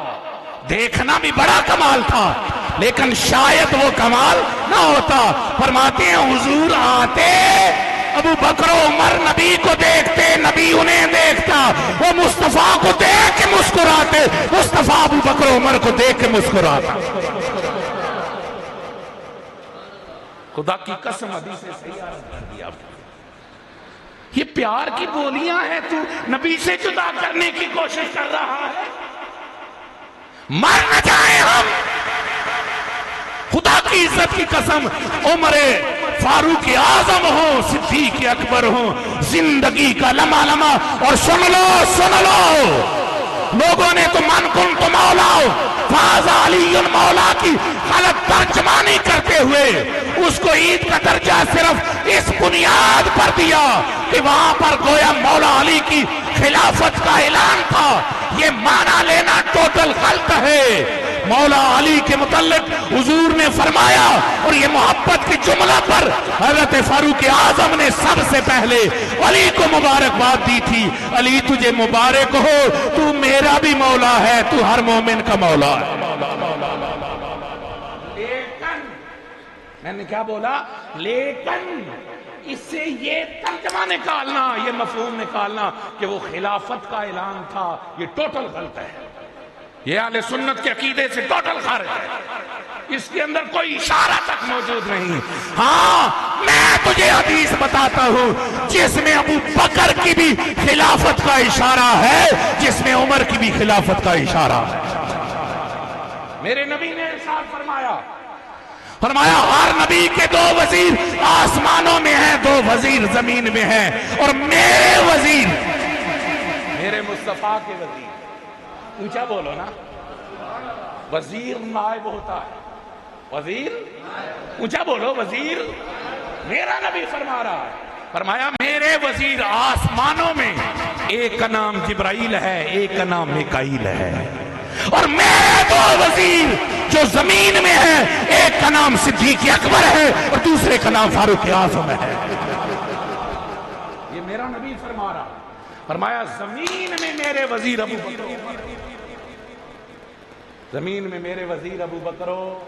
دیکھنا بھی بڑا کمال تھا لیکن شاید وہ کمال نہ ہوتا۔ فرماتے ہیں حضور آتے، ابو بکر و عمر نبی کو دیکھتے، نبی انہیں دیکھتا، وہ مصطفیٰ کو دیکھ کے مسکراتے، مصطفیٰ ابو بکر و عمر کو دیکھ کے مسکراتا۔ خدا کی قسم حدیث سے صحیح عرض کر دیا، یہ پیار کی بولیاں ہیں، تو نبی سے جدا کرنے کی کوشش کر رہا ہے۔ مر نہ جائیں ہم، خدا کی عزت کی قسم، عمر فاروق اعظم ہو، صدیق اکبر ہو، زندگی کا لمحہ لمحہ، اور سن لو لوگوں نے تو من کن تو مولا فاز علی مولا کی غلط ترجمانی کرتے ہوئے اس کو عید کا درجہ صرف اس بنیاد پر دیا کہ وہاں پر گویا مولا علی کی خلافت کا اعلان تھا۔ یہ معنی لینا ٹوٹل غلط ہے۔ مولا علی کے متعلق حضور نے فرمایا، اور یہ محبت کی جملہ پر حضرت فاروق اعظم نے سب سے پہلے علی کو مبارکباد دی تھی، علی تجھے مبارک ہو، تو میرا بھی مولا ہے، تو ہر مومن کا مولا ہے۔ لیکن میں نے کیا بولا؟ لیکن اس سے یہ ترجمہ نکالنا، یہ مفہوم نکالنا کہ وہ خلافت کا اعلان تھا، یہ ٹوٹل غلط ہے، یہ اہل سنت کے عقیدے سے ٹوٹل خارج ہے، اس کے اندر کوئی اشارہ تک موجود نہیں۔ ہاں میں تجھے حدیث بتاتا ہوں جس میں ابو بکر کی بھی خلافت کا اشارہ ہے، جس میں عمر کی بھی خلافت کا اشارہ ہے۔ میرے نبی نے ارشاد فرمایا ہر نبی کے 2 وزیر آسمانوں میں ہیں، 2 وزیر زمین میں ہیں، اور میرے وزیر میرے مصطفیٰ کے وزیر. اونچا بولو نا. وزیر نائب ہوتا ہے, وزیر اونچا بولو, وزیر. میرا نبی فرما رہا ہے, فرمایا میرے وزیر آسمانوں میں ایک کا نام جبرائیل ہے, ایک کا نام میکائیل ہے, اور میرے دو وزیر جو زمین میں ہے, ایک کا نام صدیق اکبر ہے اور دوسرے کا نام فاروق اعظم ہے. یہ میرا نبی فرما رہا, فرمایا زمین میں میرے وزیر ابو بکر, زمین میں میرے وزیر ابو بکر و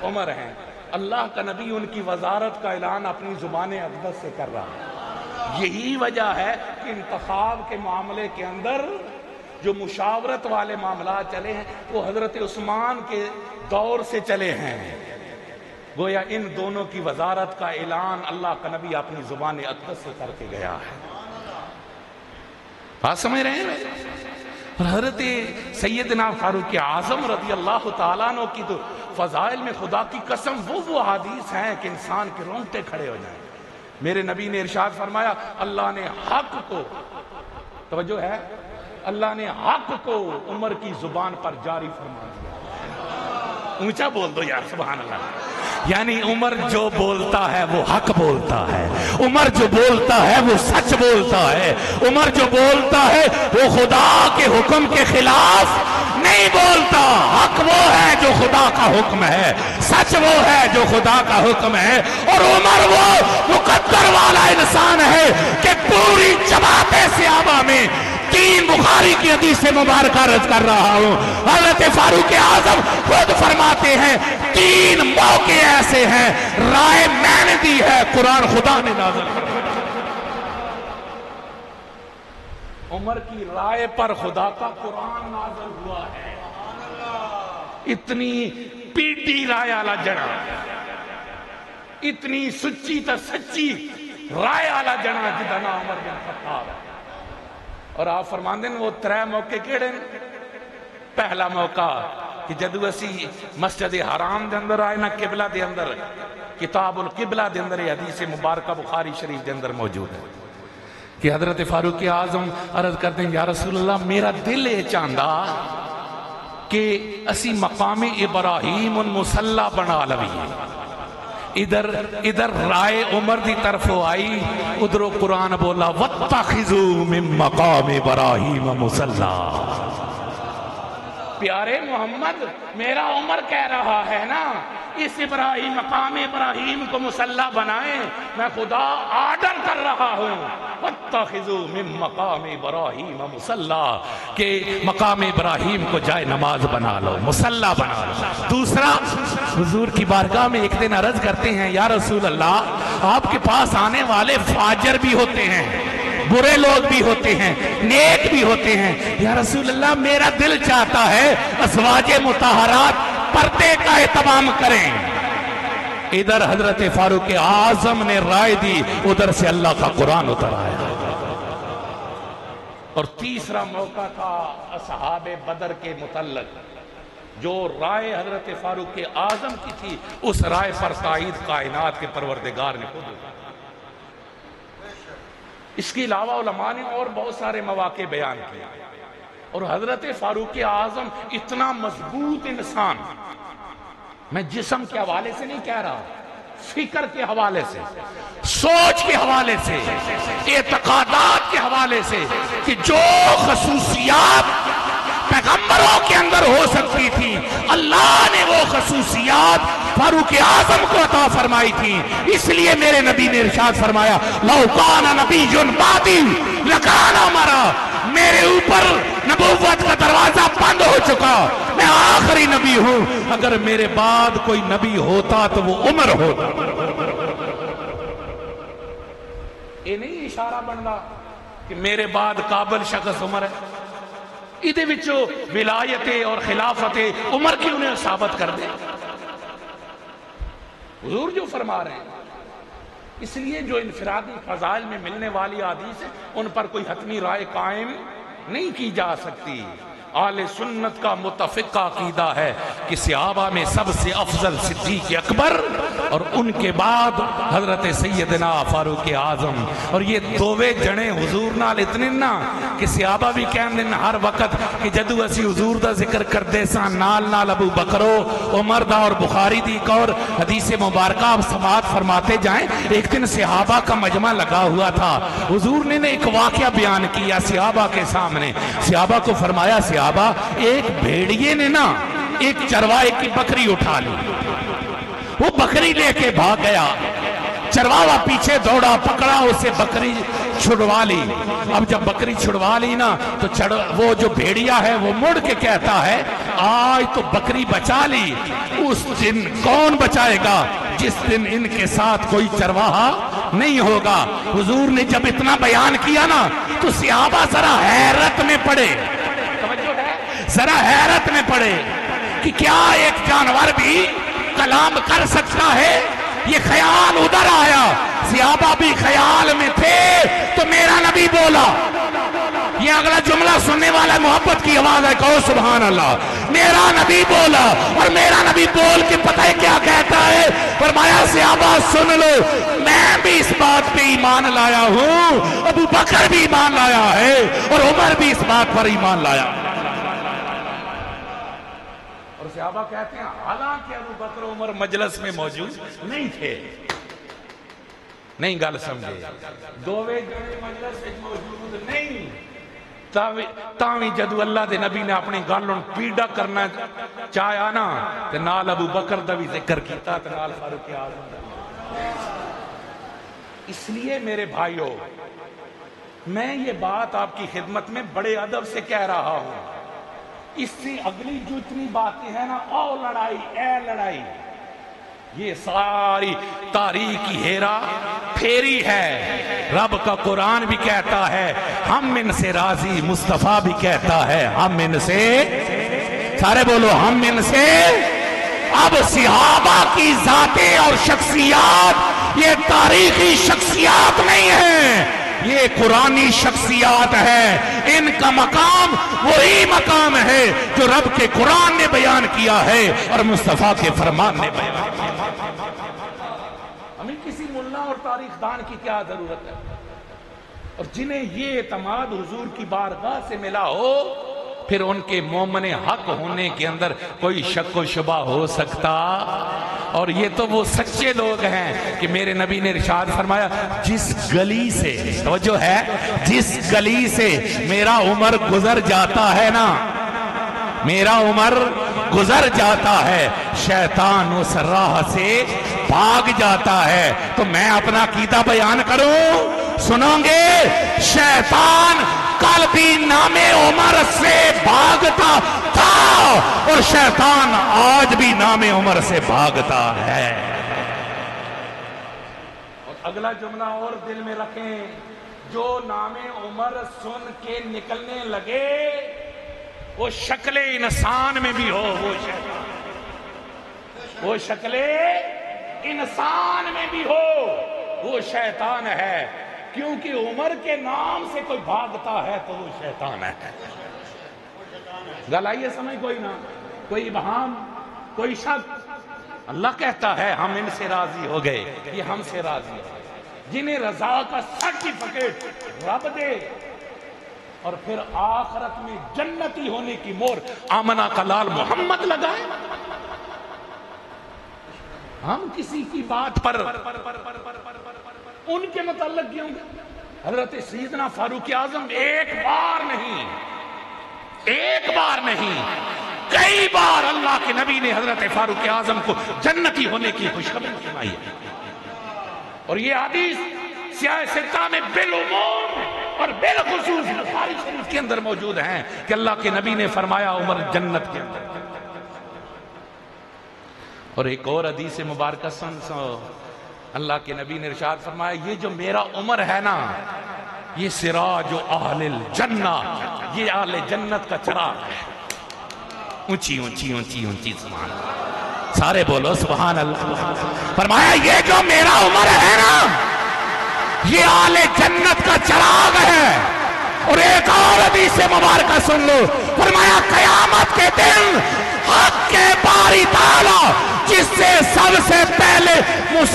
عمر ہیں. اللہ کا نبی ان کی وزارت کا اعلان اپنی زبان اقدس سے کر رہا ہے. یہی وجہ ہے کہ انتخاب کے معاملے کے اندر جو مشاورت والے معاملات چلے ہیں وہ حضرت عثمان کے دور سے چلے ہیں. گویا ان دونوں کی وزارت کا اعلان اللہ کا نبی اپنی زبان اقدس سے کر کے گیا ہے. بات سمجھ رہے ہیں؟ اور حضرت سیدنا فاروق اعظم رضی اللہ تعالیٰ عنہ کی تو فضائل میں خدا کی قسم وہ حدیث ہیں کہ انسان کے رونگٹے کھڑے ہو جائیں. میرے نبی نے ارشاد فرمایا, اللہ نے حق کو, توجہ ہے, اللہ نے حق کو عمر کی زبان پر جاری فرما دیا. اونچا بول دو یار, سبحان اللہ. یعنی عمر جو بولتا ہے وہ حق بولتا ہے, عمر جو بولتا ہے وہ سچ بولتا ہے, عمر جو بولتا ہے وہ خدا کے حکم کے خلاف نہیں بولتا. حق وہ ہے جو خدا کا حکم ہے, سچ وہ ہے جو خدا کا حکم ہے, اور عمر وہ مقدر والا انسان ہے کہ پوری جماعت صحابہ میں تین بخاری کی حدیث سے مبارکہ رد کر رہا ہوں. حضرت فاروق اعظم خود فرماتے ہیں تین موقع ایسے ہیں رائے میں نے دی ہے, قرآن خدا نے نازل کیا. عمر کی رائے پر خدا کا قرآن نازل ہوا ہے. اتنی پیٹی رائے والا جڑا, اتنی سچی تا سچی رائے والا جڑا جدنا عمر بن خطاب ہے. اور آپ فرماندے وہ ترے موقع کیڑے ہیں. پہلا موقع کہ جدو اسی مسجد حرام دے اندر آئے نا, قبلہ دے اندر, کتاب القبلہ دے اندر یہ حدیث مبارکہ بخاری شریف دے اندر موجود ہے کہ حضرت فاروق اعظم عرض کرتے ہیں, یا رسول اللہ میرا دل یہ چاہتا کہ اسی مقام ابراہیم مصلی بنا لوی. ادھر رائے عمر دی طرف آئی, ادھر قرآن بولا وَاتَّخِذُوا مِن مَقَامِ إِبْرَاهِيمَ مُصَلًّى. پیارے محمد, میرا عمر کہہ رہا ہے نا اس ابراہیم, مقام ابراہیم کو مصلی بنائیں, میں خدا آرڈر کر رہا ہوں وَاتَّخِذُوا مِن مَقَامِ إِبْرَاهِيمَ مُصَلًّى, کہ مقام ابراہیم کو جائے نماز بنا لو, مصلی بنا لو. دوسرا, حضور کی بارگاہ میں ایک دن عرض کرتے ہیں, یا رسول اللہ آپ کے پاس آنے والے فاجر بھی ہوتے ہیں, برے لوگ بھی ہوتے ہیں, نیک بھی ہوتے ہیں, یا رسول اللہ میرا دل چاہتا ہے ازواج مطہرات پردے کا اہتمام کریں. ادھر حضرت فاروق اعظم نے رائے دی, ادھر سے اللہ کا قرآن اتر آیا. اور تیسرا موقع تھا اصحاب بدر کے متعلق, جو رائے حضرت فاروق اعظم کی تھی اس رائے پر تائید کائنات کے پروردگار نے خود. اس کے علاوہ علماء نے اور بہت سارے مواقع بیان کیے. اور حضرت فاروق اعظم اتنا مضبوط انسان, میں جسم کے حوالے سے نہیں کہہ رہا, فکر کے حوالے سے, سوچ کے حوالے سے, اعتقادات کے حوالے سے, کہ جو خصوصیات پیغمبروں کے اندر ہو سکتی تھی اللہ نے وہ خصوصیات فاروق اعظم کو عطا فرمائی تھی. اس لیے میرے نبی نے ارشاد فرمایا لو کان نبی بعدی لکان عمر, میرے اوپر نبوت کا دروازہ بند ہو چکا, میں آخری نبی ہوں, اگر میرے بعد کوئی نبی ہوتا تو وہ عمر ہوتا. یہ نہیں اشارہ بننا کہ میرے بعد قابل شخص عمر ہے, ادھے وچو ولایت اور خلافت عمر کی انہیں ثابت کر دے. حضور جو فرما رہے ہیں, اس لیے جو انفرادی فضائل میں ملنے والی حدیث ہے ان پر کوئی حتمی رائے قائم نہیں کی جا سکتی. اہل سنت کا متفقہ عقیدہ ہے کہ صحابہ میں سب سے افضل صدیق اکبر اور ان کے بعد حضرت سیدنا فاروق اعظم. اور یہ دووے جنے حضور نال اتنے نا کہ صحابہ بھی کہندے ہر وقت کہ جدو اسی حضور دا ذکر کردے ساں نال نال ابو بکرو عمر دا. اور بخاری دی ایک اور حدیث مبارکہ آپ سماعت فرماتے جائیں. ایک دن صحابہ کا مجمع لگا ہوا تھا. حضور نے ایک واقعہ بیان کیا صحابہ کے سامنے. صحابہ کو فرمایا صحابہ ایک بھیڑیے نے نا ایک چروائے کی بکری اٹھا لی. وہ بکری لے کے بھاگ گیا. چرواوا پیچھے دوڑا پکڑا اسے بکری چھڑوا لی. اب جب بکری چھڑوا لی نا تو وہ جو بھیڑیا ہے وہ مڑ کے کہتا ہے آج تو بکری بچا لی. اس دن کون بچائے گا جس دن ان کے ساتھ کوئی چرواہا نہیں ہوگا. حضور نے جب اتنا بیان کیا نا تو صحابہ ذرا حیرت میں پڑے. ذرا حیرت میں پڑے کہ کیا ایک جانور بھی کلام کر سکتا ہے. یہ خیال ادھر آیا. صحابہ بھی خیال میں تھے تو میرا نبی بولا. یہ اگلا جملہ سننے والا محبت کی آواز ہے, کہو سبحان اللہ. میرا نبی بولا اور میرا نبی بول کے پتہ ہے کیا کہتا ہے. فرمایا صحابہ سن لو میں بھی اس بات پہ ایمان لایا ہوں, ابو بکر بھی ایمان لایا ہے اور عمر بھی اس بات پر ایمان لایا. اور صحابہ کہتے ہیں حالانکہ ابو بکر عمر مجلس میں موجود نہیں تھے. نہیں گل سمجھے, دووے جنے مجلس میں موجود نہیں تاوی جدو اللہ دے نبی نے اپنی گل پیڑا کرنا چاہیا نا تے نال ابو بکر دا بھی ذکر کیتا تے نال فاروق اعظم دا. اس لیے میرے بھائیو میں یہ بات آپ کی خدمت میں بڑے ادب سے کہہ رہا ہوں. اس سے اگلی جو اتنی باتیں ہیں نا او لڑائی اے لڑائی یہ ساری تاریخی ہیرا پھیری ہے. رب کا قرآن بھی کہتا ہے ہم ان سے راضی, مصطفیٰ بھی کہتا ہے ہم ان سے, سارے بولو ہم ان سے. اب صحابہ کی ذاتیں اور شخصیات یہ تاریخی شخصیات نہیں ہیں, یہ قرآنی شخصیات ہے. ان کا مقام وہی مقام ہے جو رب کے قرآن نے بیان کیا ہے اور مصطفیٰ کے فرمان نے بیان کیا. ہمیں کسی ملا اور تاریخ دان کی کیا ضرورت ہے؟ اور جنہیں یہ اعتماد حضور کی بارگاہ سے ملا ہو پھر ان کے مومن حق ہونے کے اندر کوئی شک و شبہ ہو سکتا؟ اور یہ تو وہ سچے لوگ ہیں کہ میرے نبی نے ارشاد فرمایا جس گلی سے توجہ ہے جس گلی سے میرا عمر گزر جاتا ہے نا, میرا عمر گزر جاتا ہے شیطان اس راہ سے بھاگ جاتا ہے. تو میں اپنا عقیدہ بیان کروں, سنو گے شیطان کل بھی نام عمر سے بھاگتا تھا اور شیطان آج بھی نام عمر سے بھاگتا ہے. اور اگلا جملہ اور دل میں رکھیں, جو نام عمر سن کے نکلنے لگے وہ شکل انسان میں بھی ہو, وہ شکل انسان میں بھی ہو وہ شیطان ہے. کیونکہ عمر کے نام سے کوئی بھاگتا ہے تو وہ شیطان ہے. گل آئیے سمجھ کوئی نہ, کوئی ابہام, کوئی شک. اللہ کہتا ہے ہم ان سے راضی ہو گئے, یہ ہم سے راضی ہے. جنہیں رضا کا سرٹیفکیٹ رب دے اور پھر آخرت میں جنتی ہونے کی مہر آمنہ کا لال محمد لگائے. ہم کسی کی بات پر ان کے متعلق کیوں گے؟ حضرت سیدنا فاروق اعظم ایک بار نہیں کئی بار اللہ کے نبی نے حضرت فاروق اعظم کو جنتی ہونے کی خوشخبری سنائی ہے. اور یہ حدیث سیاہ ستہ میں بالعموم اور بالخصوص بخاری شریف کے اندر موجود ہیں کہ اللہ کے نبی نے فرمایا عمر جنت کے اندر. اور ایک اور حدیث مبارکہ سن اللہ کے نبی نے ارشاد فرمایا یہ جو میرا عمر ہے نا یہ سراج اہل الجنہ, یہ اہل جنت کا چراغ ہے. اونچی اونچی اونچی اونچی سبحان اللہ, سارے بولو سبحان اللہ. فرمایا یہ جو میرا عمر ہے نا یہ اہل جنت کا چراغ ہے. اور ایک اور حدیث مبارکہ سن لو, فرمایا قیامت کے دن حق کے باری تعالی جس سے سب سے پہلے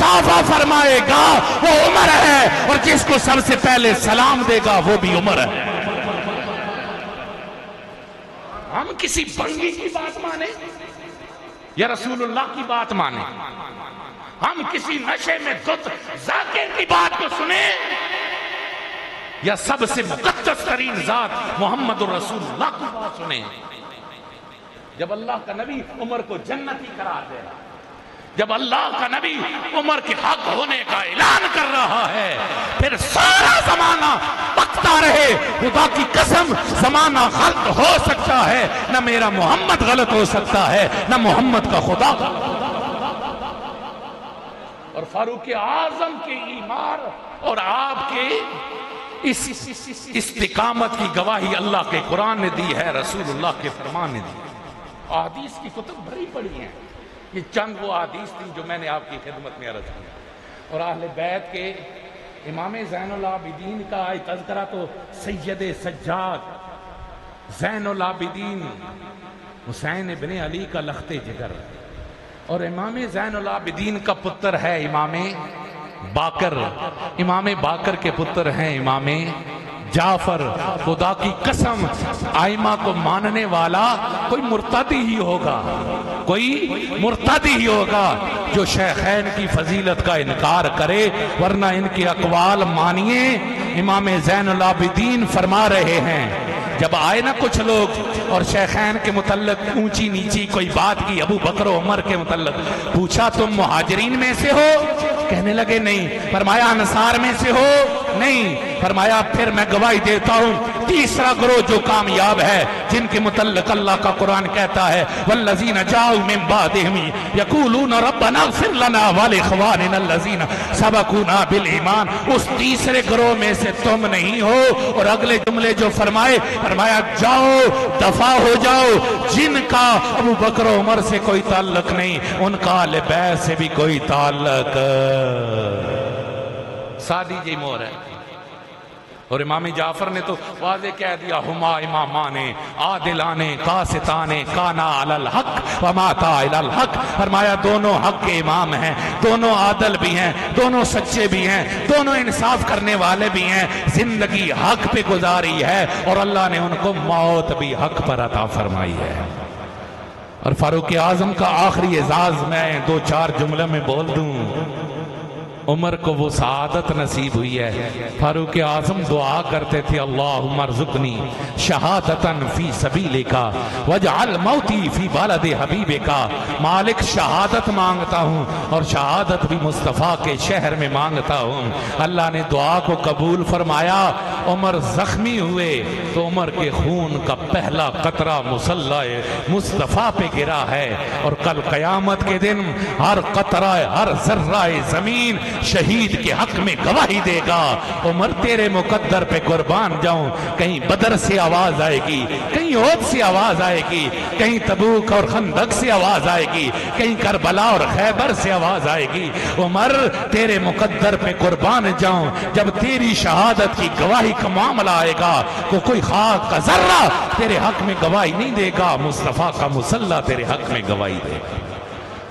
مسافہ فرمائے گا وہ عمر ہے، اور جس کو سب سے پہلے سلام دے گا وہ بھی عمر ہے۔ ہم کسی بنگی کی بات مانیں یا رسول اللہ کی بات مانیں؟ ہم کسی نشے میں دھت ذاکر کی بات کو سنیں یا سب سے مقدس ترین ذات محمد رسول اللہ کی بات سنیں؟ جب اللہ کا نبی عمر کو جنتی قرار دے رہا، جب اللہ کا نبی عمر کے حق ہونے کا اعلان کر رہا ہے، پھر سارا زمانہ بکتا رہے، خدا کی قسم زمانہ غلط ہو سکتا ہے، نہ میرا محمد غلط ہو سکتا ہے، نہ محمد کا خدا غلط ہو سکتا ہے۔ اور فاروق اعظم کے ایمان اور آپ کے اس استقامت کی گواہی اللہ کے قرآن نے دی ہے، رسول اللہ کے فرمان نے دی ہے۔ احادیث کی کتب بھری پڑی ہیں، یہ چند وہ احادیث تھی جو میں نے آپ کی خدمت میں عرض کی۔ اور اہل بیت کے امام زین العابدین کا تذکرہ تو سید سجاد زین العابدین حسین ابن علی کا لخت جگر، اور امام زین العابدین کا پتر ہے امام باقر، امام باقر کے پتر ہیں امام جعفر۔ خدا کی قسم آئمہ کو ماننے والا کوئی مرتدی ہی ہوگا، کوئی مرتدی ہی ہوگا جو شیخین کی فضیلت کا انکار کرے، ورنہ ان کے اقوال مانیے۔ امام زین العابدین فرما رہے ہیں، جب آئے نا کچھ لوگ اور شیخین کے متعلق اونچی نیچی کوئی بات کی، ابو بکر و عمر کے متعلق پوچھا تم مہاجرین میں سے ہو؟ کہنے لگے نہیں۔ فرمایا انصار میں سے ہو؟ نہیں۔ فرمایا پھر میں گواہی دیتا ہوں تیسرا گروہ جو کامیاب ہے، جن کے متعلق اللہ کا قرآن کہتا ہے والذین جاؤوا من بعدہم یقولون ربنا اغفر لنا ولاخواننا الذین سبقونا بالایمان، اس تیسرے گروہ میں سے تم نہیں ہو۔ اور اگلے جملے جو فرمایا جاؤ دفاع ہو جاؤ، جن کا ابو بکر و عمر سے کوئی تعلق نہیں، ان کا اہل بیت سے بھی کوئی تعلق۔ سادی جی مور ہے۔ اور امام جعفر نے تو واضح کہہ دیا ہما امامان عادلان قاسطان کانا علی الحق وماتا علی الحق، فرمایا دونوں حق کے امام ہیں، دونوں عادل بھی ہیں، دونوں سچے بھی ہیں، دونوں انصاف کرنے والے بھی ہیں، زندگی حق پہ گزاری ہے اور اللہ نے ان کو موت بھی حق پر عطا فرمائی ہے۔ اور فاروق اعظم کا آخری اعزاز میں دو چار جملے میں بول دوں، عمر کو وہ سعادت نصیب ہوئی ہے۔ فاروق اعظم دعا کرتے تھے اللہم ارزقنی شہادتاً فی سبیلک واجعل موتی فی بلد حبیبک، مالک شہادت مانگتا ہوں اور شہادت بھی مصطفیٰ کے شہر میں مانگتا ہوں۔ اللہ نے دعا کو قبول فرمایا۔ عمر زخمی ہوئے تو عمر کے خون کا پہلا قطرہ مصلی مصطفیٰ پہ گرا ہے، اور کل قیامت کے دن ہر قطرہ ہر ذرہ زمین شہید کے حق میں گواہی دے گا عمر تیرے مقدر پہ قربان جاؤں۔ کہیں بدر سے آواز آئے گی، کہیں احد سے آواز آئے گی، کہیں تبوک اور خندق سے آواز آئے گی، کہیں کربلا اور خیبر سے آواز آئے گی، عمر تیرے مقدر پہ قربان جاؤں۔ جب تیری شہادت کی گواہی کا معاملہ آئے گا تو کوئی خاک کا ذرہ تیرے حق میں گواہی نہیں دے گا، مصطفیٰ کا مسلح تیرے حق میں گواہی دے گا۔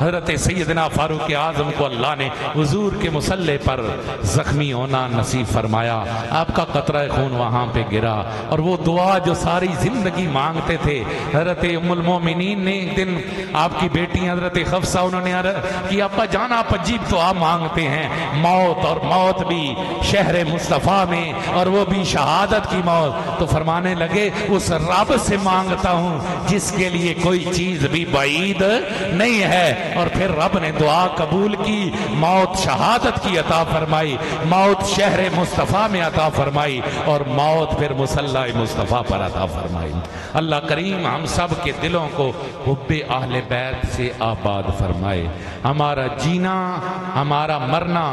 حضرت سیدنا فاروق اعظم کو اللہ نے حضور کے مسلح پر زخمی ہونا نصیب فرمایا، آپ کا قطرہ خون وہاں پہ گرا، اور وہ دعا جو ساری زندگی مانگتے تھے۔ حضرت ام المومنین نے ایک دن آپ کی بیٹی حضرت حفصہ انہوں نے کہ ابا جان آپ عجیب دعا مانگتے ہیں، موت، اور موت بھی شہر مصطفیٰ میں، اور وہ بھی شہادت کی موت۔ تو فرمانے لگے اس رب سے مانگتا ہوں جس کے لیے کوئی چیز بھی بعید نہیں ہے۔ اور پھر رب نے دعا قبول کی، موت شہادت کی عطا فرمائی، موت شہر مصطفیٰ میں عطا فرمائی، اور موت پھر مصلی مصطفیٰ پر عطا فرمائی۔ اللہ کریم ہم سب کے دلوں کو حب اہل بیت سے آباد فرمائے۔ ہمارا جینا، ہمارا مرنا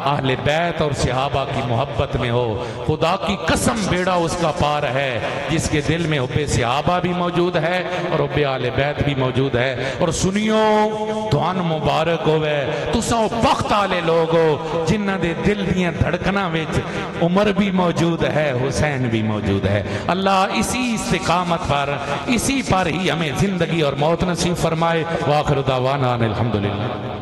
اہل بیت اور صحابہ کی محبت میں ہو۔ خدا کی قسم بیڑا اس کا پار ہے جس کے دل میں حب صحابہ بھی موجود ہے اور حب اہل بیت بھی موجود ہے۔ اور سنیو دعان مبارک ہوئے تساں وقت آلے لوگو جنہ دے دل دیاں دھڑکنا وچ عمر بھی موجود ہے، حسین بھی موجود ہے۔ اللہ اسی استقامت پر، اسی پر ہی ہمیں زندگی اور موت نصیب فرمائے۔ وآخر دعوانا الحمدللہ۔